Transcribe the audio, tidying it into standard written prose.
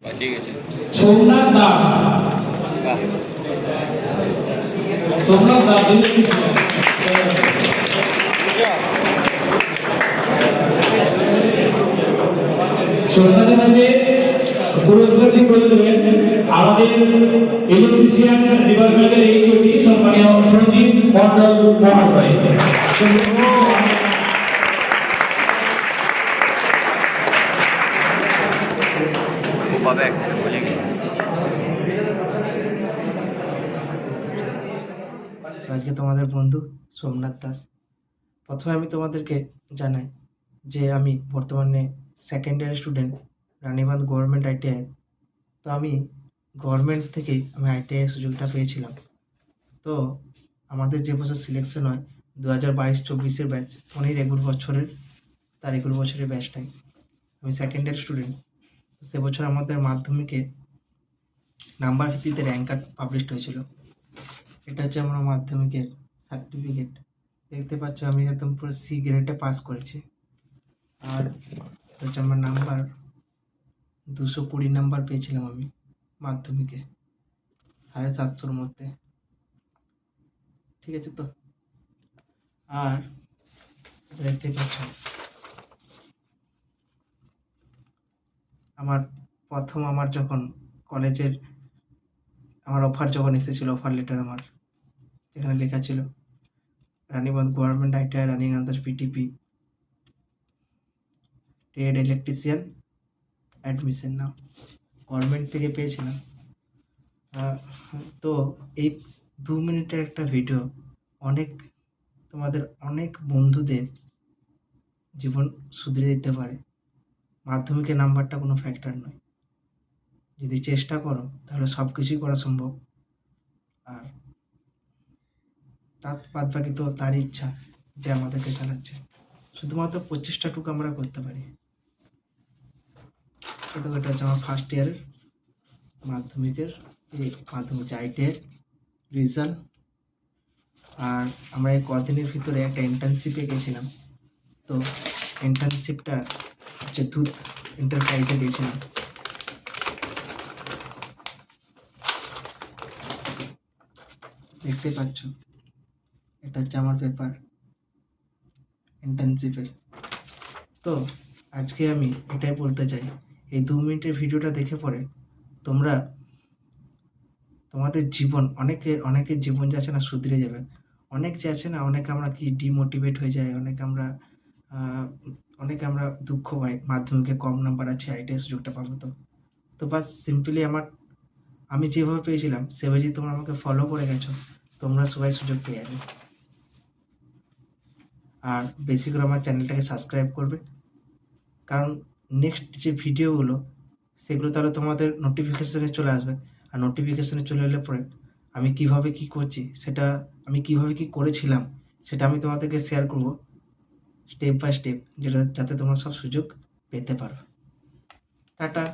ঠিক আছে। সোমনাথ দাস, সোমনাথ দাস সোমনাথের মধ্যে পুরস্কারটি করে দেবেন আমাদের ইলেকট্রিশিয়ান ডিপার্টমেন্টের এইচওডি সম্মানীয় সঞ্জীব মন্ডল মহাশয়। আজকে তোমাদের বন্ধু সোমনাথ দাস। প্রথমে আমি তোমাদেরকে জানাই যে আমি বর্তমানে second year student Ranibandh government ITI. তো আমি গভর্নমেন্ট থেকেই আমি আইটিআই সুযোগটা পেয়েছিলাম। তো আমাদের যে বছর সিলেকশন হয় 2022-24 ব্যাচ, 21 বছরের তার 21 বছরের ব্যাচটাই আমি সেকেন্ড ইয়ার স্টুডেন্ট। সে বছর আমাদের মাধ্যমিকে নাম্বার ভিত্তিতে র্যাঙ্ক কার্ড পাবলিশ হয়েছিল। এটা হচ্ছে আমার মাধ্যমিকের সার্টিফিকেট। দেখতে পাচ্ছ আমি একদম পুরো সি গ্রেডে পাস করেছি। আর হচ্ছে আমার নাম্বার 220 নাম্বার পেয়েছিলাম আমি মাধ্যমিকে 750-র মধ্যে। ঠিক আছে তো। আর দেখতে পাচ্ছ আমার প্রথম আমার যখন কলেজের আমার অফার যখন এসেছিল, অফার লেটার আমার এখানে লেখা ছিল Ranibandh government ITI running under PTP trade electrician admission now government থেকে পেয়েছিলাম। তো এই 2 মিনিটের একটা ভিডিও তোমাদের অনেক বন্ধুদের জীবন শুধরে দিতে পারে। মাধ্যমিকের নাম্বারটা কোনো ফ্যাক্টর নয়, যদি চেষ্টা করো তাহলে সব কিছুই করা সম্ভব। আর তার বাদ বাকি তো তার ইচ্ছা যে আমাদেরকে চালাচ্ছে, শুধুমাত্র প্রচেষ্টাটুকু আমরা করতে পারি। তো এটা হচ্ছে আমার ফার্স্ট ইয়ারের মাধ্যমিকের মাধ্যমিক আইটিআইয়ের রেজাল্ট। আর আমরা এই কদিনের ভিতরে একটা ইন্টার্নশিপে গেছিলাম। তো ইন্টার্নশিপটা হচ্ছে দুধ এন্টারপ্রাইজে গেছিলাম। দেখতে পাচ্ছ এটা হচ্ছে আমার পেপার ইন্টার্নশিপের। তো আজকে আমি এটাই বলতে চাই, এই 2 মিনিটের ভিডিওটা দেখে পরে তোমরা তোমাদের জীবন অনেকের জীবন যে আছে না শুধরে যাবে। অনেক যে আছে না, অনেকে আমরা কি ডিমোটিভেট হয়ে যায়, অনেকে আমরা দুঃখ পাই মাধ্যমিকে কম নাম্বার আছে, আইটিআই সুযোগটা পাবো। তো বাস সিম্পলি আমি যেভাবে পেয়েছিলাম সেভাবে যদি তোমরা আমাকে ফলো করে গেছো, তোমরা সবাই সুযোগ পেয়ে যাবে। আর বেশি করে আমার চ্যানেলটাকে সাবস্ক্রাইব করবে, কারণ নেক্সট যে ভিডিওগুলো সেগুলো তাহলে তোমাদের নোটিফিকেশানে চলে আসবে। আর নোটিফিকেশানে চলে এলে পরে আমি কিভাবে কি করছি, সেটা আমি কিভাবে কি করেছিলাম সেটা আমি তোমাদেরকে শেয়ার করব স্টেপ বাই স্টেপ, যাতে তোমরা সব সুযোগ পেতে পারো। টাটা।